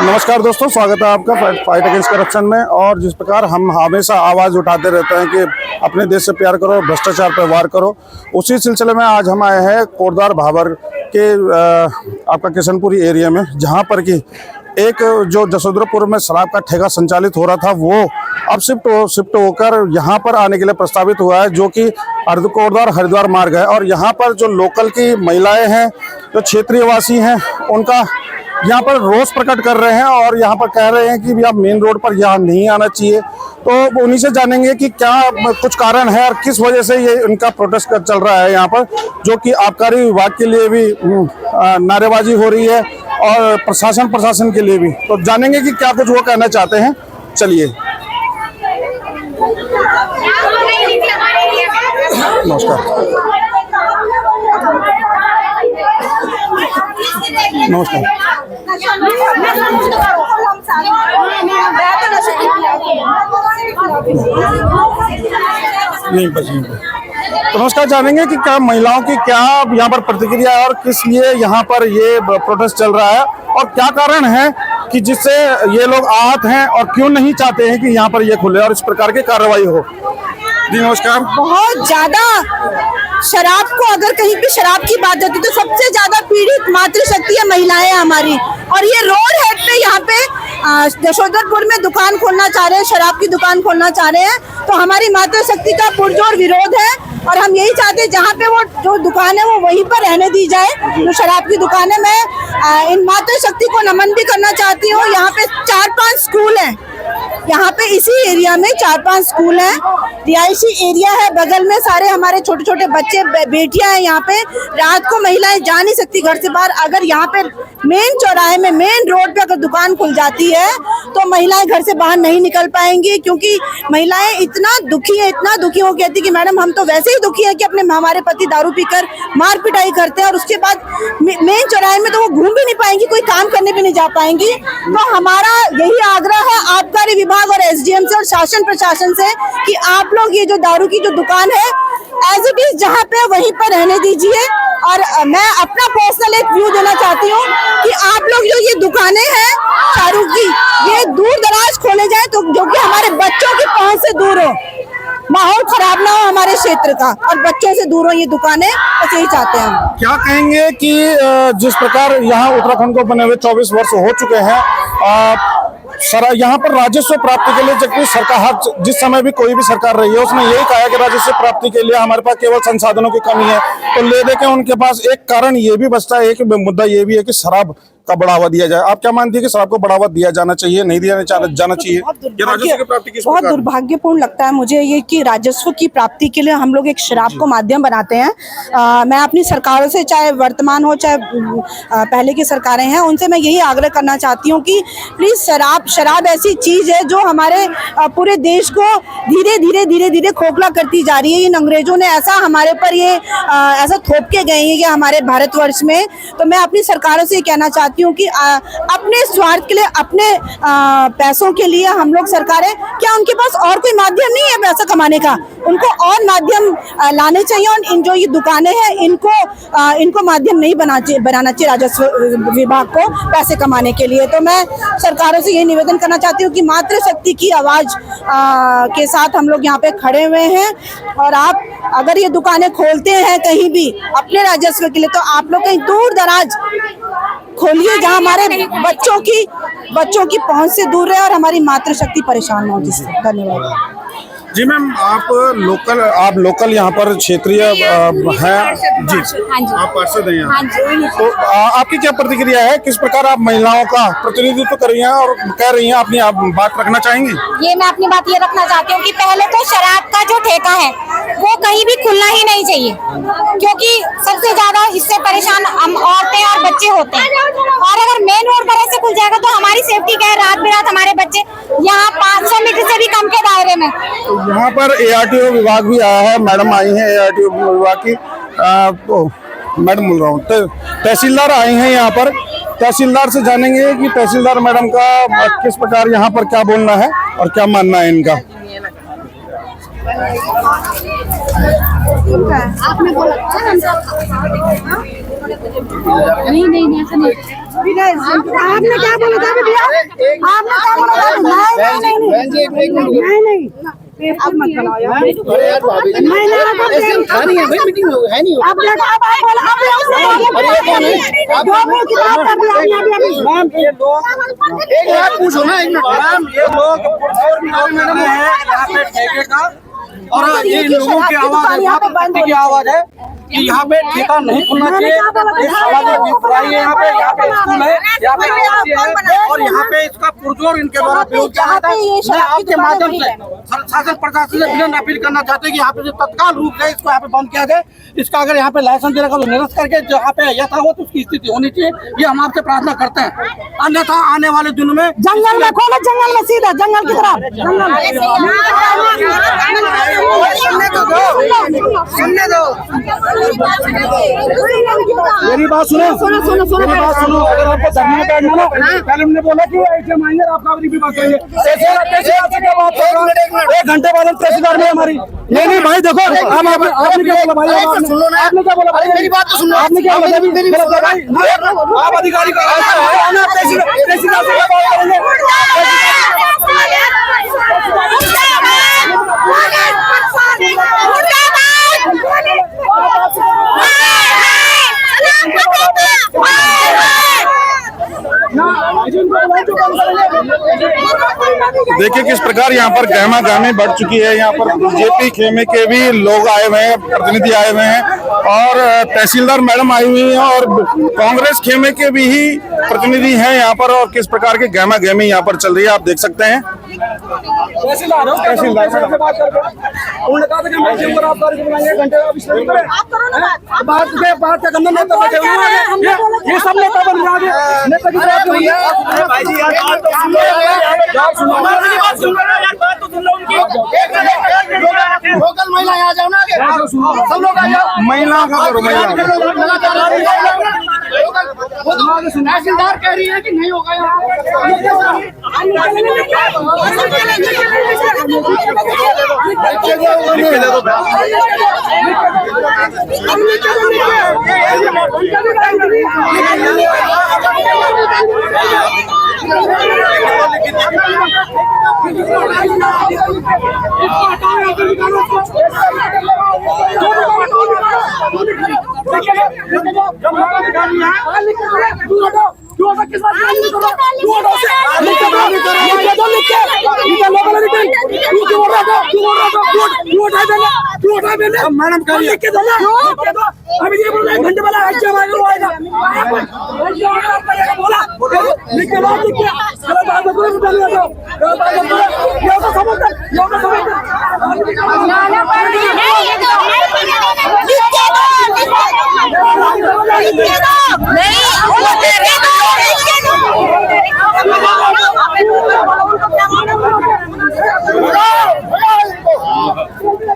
नमस्कार दोस्तों, स्वागत है आपका फाइट अगेंस्ट करप्शन में। और जिस प्रकार हम हमेशा आवाज़ उठाते रहते हैं कि अपने देश से प्यार करो, भ्रष्टाचार पर वार करो, उसी सिलसिले में आज हम आए हैं कोटद्वार भाबर के आपका किशनपुरी एरिया में, जहां पर कि एक जो जसोदरपुर में शराब का ठेका संचालित हो रहा था वो अब शिफ्ट होकर यहाँ पर आने के लिए प्रस्तावित हुआ है, जो कि कोटद्वार हरिद्वार मार्ग है। और यहाँ पर जो लोकल की महिलाएं हैं, जो क्षेत्रीय वासी हैं, उनका यहाँ पर रोष प्रकट कर रहे हैं और यहाँ पर कह रहे हैं कि भैया मेन रोड पर यहाँ नहीं आना चाहिए। तो उन्हीं से जानेंगे कि क्या कुछ कारण है और किस वजह से ये इनका प्रोटेस्ट चल रहा है यहाँ पर, जो कि आबकारी विभाग के लिए भी नारेबाजी हो रही है और प्रशासन के लिए भी। तो जानेंगे कि क्या कुछ वो कहना चाहते हैं। चलिए। नमस्कार। तो नमस्कार, जानेंगे कि क्या महिलाओं की क्या यहाँ पर प्रतिक्रिया है और किस लिए यहाँ पर ये प्रोटेस्ट चल रहा है और क्या कारण है कि जिससे ये लोग आहत हैं और क्यों नहीं चाहते हैं कि यहाँ पर ये खुले और इस प्रकार की कार्रवाई हो। जी नमस्कार। बहुत ज्यादा शराब को, अगर कहीं पे शराब की बात होती तो सबसे ज्यादा पीड़ित मातृशक्ति है महिलाएं हमारी। और ये रोड हेड पे यहाँ पे जशोदरपुर में दुकान खोलना चाह रहे हैं, शराब की दुकान खोलना चाह रहे हैं। तो हमारी मातृशक्ति का पुरजोर विरोध है और हम यही चाहते हैं जहाँ पे वो जो दुकान है वो वहीं पर रहने दी जाए, जो शराब की दुकान है। मैं इन मातृशक्ति को नमन भी करना चाहती हूँ। यहाँ पे 4-5 स्कूल हैं, यहाँ पे इसी एरिया में 4-5 स्कूल हैं, रिहायशी एरिया है, बगल में सारे हमारे छोटे छोटे बच्चे बेटियां हैं। यहाँ पे रात को महिलाएं जा नहीं सकती घर से बाहर। अगर यहाँ पे मेन चौराहे में, मेन रोड पे अगर दुकान खुल जाती है तो महिलाएं घर से बाहर नहीं निकल पाएंगी, क्योंकि महिलाएं इतना दुखी है, इतना दुखी हो कहती कि मैडम हम तो वैसे ही दुखी है कि हमारे पति दारू पीकर मार पिटाई करते हैं और उसके बाद मेन चौराहे में तो वो घूम भी नहीं पाएंगी, कोई काम करने भी नहीं जा पाएंगी। तो हमारा यही आग्रह है आबकारी विभाग और एसडीएम से और शासन प्रशासन से कि आप लोग ये जो दारू की जो दुकान है एज इट इज जहाँ पे वहीं पर रहने दीजिए। और मैं अपना पर्सनल एक व्यू देना चाहती हूँ कि आप लोग जो ये दुकानें हैं दारू की, ये दूर दराज खोले जाए तो जो कि हमारे बच्चों की पहुंच से दूर हो, माहौल खराब ना हो हमारे क्षेत्र का और बच्चों से दूर हो ये दुकानें। बस यही चाहते हैं हम। क्या कहेंगे कि जिस प्रकार यहाँ उत्तराखंड को बने हुए 24 वर्ष हो चुके हैं, यहाँ पर राजस्व प्राप्ति के लिए जबकि सरकार जिस समय भी कोई भी सरकार रही है उसने यही कहा है कि राजस्व प्राप्ति के लिए हमारे पास केवल संसाधनों की कमी है, तो ले दे के उनके पास एक कारण ये भी बचता है, एक मुद्दा ये भी है कि शराब का बढ़ावा दिया जाए। आप क्या मानती है कि शराब को बढ़ावा दिया जाना चाहिए, नहीं दिया जाना चाहिए? राजस्व की प्राप्ति किस प्रकार? बहुत दुर्भाग्यपूर्ण लगता है मुझे ये कि राजस्व की प्राप्ति के लिए हम लोग एक शराब को माध्यम बनाते हैं। मैं अपनी सरकारों से, चाहे वर्तमान हो चाहे पहले की सरकारें हैं, उनसे मैं यही आग्रह करना चाहती हूँ कि प्लीज शराब ऐसी चीज है जो हमारे पूरे देश को धीरे धीरे खोखला करती जा रही है। इन अंग्रेजों ने ऐसा हमारे पर ये ऐसा थोप के गए हैं कि हमारे भारतवर्ष में। तो मैं अपनी सरकारों से कहना चाहती हूँ कि अपने स्वार्थ के लिए, अपने पैसों के लिए हम लोग सरकारें, क्या उनके पास और कोई माध्यम नहीं है पैसा कमाने का? उनको और माध्यम लाने चाहिए और इन जो ये दुकानें हैं इनको माध्यम नहीं बनाना चाहिए राजस्व विभाग को पैसे कमाने के लिए। तो मैं सरकारों से ये निवेदन करना चाहती हूँ कि मातृशक्ति की आवाज के साथ हम लोग यहाँ पे खड़े हुए हैं। और आप अगर ये दुकानें खोलते हैं कहीं भी अपने राजस्व के लिए, तो आप लोग कहीं दूर दराज खोलिए जहाँ हमारे बच्चों की पहुंच से दूर रहे और हमारी मातृशक्ति परेशान हो जिससे। धन्यवाद। जी मैम, आप लोकल यहाँ पर क्षेत्रीय हैं जी? हाँ जी। आप पार्षद हैं यहाँ? हाँ जी। तो आपकी क्या प्रतिक्रिया है, किस प्रकार आप महिलाओं का प्रतिनिधित्व कर रही हैं और कह रही हैं, अपनी आप बात रखना चाहेंगी? ये मैं अपनी बात ये रखना चाहती हूँ कि पहले तो शराब का जो ठेका है वो कहीं भी खुलना ही नहीं चाहिए, क्योंकि सबसे ज्यादा इससे परेशान हम औरतें और बच्चे होते हैं। और अगर मेन रोड पर ऐसे खुल जाएगा तो हमारी सेफ्टी क्या है? रात बिरात हमारे बच्चे यहाँ 500 मीटर से भी कम के दायरे में। यहाँ पर एआरटीओ विभाग भी आया है, मैडम आई हैं एआरटीओ विभाग की, मैडम बोल रहा हूँ, तहसीलदार आए हैं यहाँ पर। तहसीलदार से जानेंगे कि तहसीलदार मैडम का किस प्रकार यहाँ पर क्या बोलना है और क्या मानना है इनका। आपने बोला नहीं ऐसा नहीं। आपने क्या बोला था भैया? आपने क्या बोला था? नहीं आप मत बनाओ यार। मैंने खानी है भाई, मीटिंग है नहीं। आप देखो, अब आप बोला, अब एक बात पूछो ना, एक मिनट मैम, ये लोग यहाँ पे ठेके का और ये लोगों की आवाज है कि यहाँ पे ठेका नहीं खुलना चाहिए। ये सामाजिक विपराई है, यहाँ पे स्कूल है, यहाँ पे है और यहाँ पे इसका पुरजोर इनके द्वारा विरोध किया जाता है। मैं आपके माध्यम से शासन प्रशासन से विनम्र अपील करना चाहते हैं कि यहाँ पे तत्काल रूप से इसको यहाँ पे बंद किया जाए। इसका अगर यहाँ पे लाइसेंस देने का तो निरस्त करके जो यहाँ पे यथावत उसकी स्थिति होनी चाहिए, ये हम आपसे प्रार्थना करते हैं। अन्यथा आने वाले दिनों में जंगल में खोलो, जंगल में सीधा जंगल की तरफ। सुनने दो, मेरी बात सुनो, मेरी बात सुनो। अगर आपको धरने में बैठना ना, पहले हमने बोला कि ऐसे मांगे आपका अपनी भी बात करेंगे। एक घंटे बाद हम तहसीलदार में हमारी नहीं भाई देखो, हम आपने क्या बोला भाई? आपने क्या बोला भाई? मेरी बात तो सुनो। आपने क्या बोला भाई? आप अधिकारी का तहसीलदार से बात करेंगे। देखिए किस प्रकार यहाँ पर गहमा गहमी बढ़ चुकी है। यहाँ पर बीजेपी खेमे के भी लोग आए हुए हैं, प्रतिनिधि आए हुए हैं और तहसीलदार मैडम आई हुई हैं और कांग्रेस खेमे के भी ही प्रतिनिधि हैं यहाँ पर। और किस प्रकार की गहमा गहमी यहाँ पर चल रही है आप देख सकते हैं। तहसीलदार से बात करके उन्होंने कहा था कि मैं चेंबर आप बुलाएंगे, घंटे आप इसमें करें। बात क्या करना, नेता बैठे हुए हैं, ये सब नेता बन रहा है। नेता की बात नहीं है भाई जी, यार बात तो सुन लो यार, सुनो हमारी बात सुन लो यार, बात तो सुन लो उनकी। लोकल महिला आ जाओ ना, सब लोग आ जाओ। महिला का करो, महिला तहसीलदार कह रही है कि नहीं होगा यहाँ। मैडम अभी ये बोल रहे घंटे वाला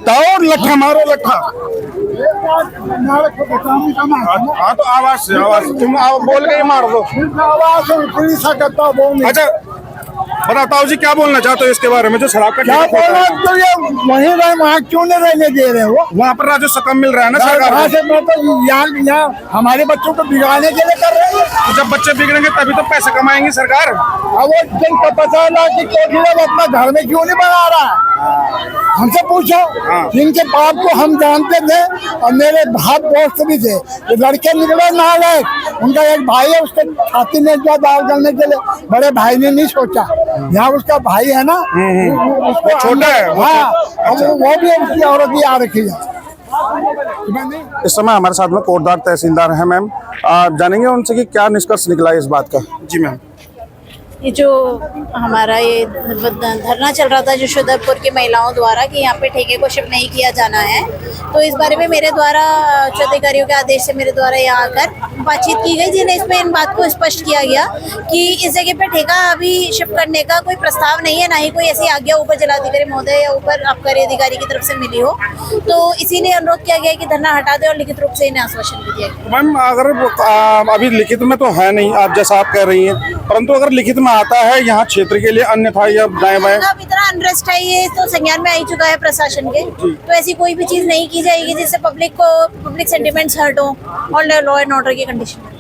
और लट्ठा मारो, लट्ठा। हाँ तो आवाज से, आवाज तुम बोल के मार दो। अच्छा बताओ ताऊ जी क्या बोलना चाहते हो इसके बारे में, जो शराब का क्या बोलना? तो ये वहीं रहे, वहाँ क्यों नहीं रहने दे रहे हो? वहाँ पर राजस्व कम मिल रहा है ना सरकार वहाँ से मतलब यहाँ हमारे बच्चों को बिगाड़ने के लिए कर रहे हैं। जब बच्चे बिगड़ेंगे तभी तो पैसे कमाएंगी सरकार। अब वो जिनको पता है ना कि वो अपना घर में क्यों नहीं बना रहा है, हमसे पूछो। जिनके बाप को हम जानते थे और मेरे भाई दोस्त भी थे, ये लड़के निकले नालायक। उनका एक भाई है, उसके छाती में जो दाल करने के लिए बड़े भाई ने नहीं सोचा। यहाँ उसका भाई है ना, उसको छोटा है। हाँ, वो भी उसकी औरत ही आ रखी है। इस समय हमारे साथ में कोटद्वार तहसीलदार हैं मैम, आप जानेंगे उनसे कि क्या निष्कर्ष निकला है इस बात का। जी मैम। ये जो हमारा ये धरना चल रहा था यशोधरपुर की महिलाओं द्वारा कि यहाँ पे ठेके को शिफ्ट नहीं किया जाना है, तो इस बारे में मेरे द्वारा उच्च अधिकारियों के आदेश से मेरे द्वारा यहाँ आकर बातचीत की गई, जिन्हें इसमें इन बात को स्पष्ट किया गया कि इस जगह पे ठेका अभी शिफ्ट करने का कोई प्रस्ताव नहीं है, ना ही कोई ऐसी आज्ञा ऊपर जिलाधिकारी महोदय या ऊपर आबकारी अधिकारी की तरफ से मिली हो। तो इसीलिए अनुरोध किया गया कि धरना हटा दे और लिखित रूप से इन्हें आश्वासन भी दिया गया। मैम अगर अभी लिखित में तो है नहीं, आप जैसा आप कह रही हैं, परंतु अगर लिखित में आता है यहाँ क्षेत्र के लिए अन्यथा या दाएं बाएं, अब इतना अनरेस्ट है, ये तो संज्ञान में आ ही चुका है प्रशासन के, तो ऐसी कोई भी चीज नहीं की जाएगी जिससे पब्लिक सेंटिमेंट्स हर्ट हो और लॉ एंड ऑर्डर की कंडीशन।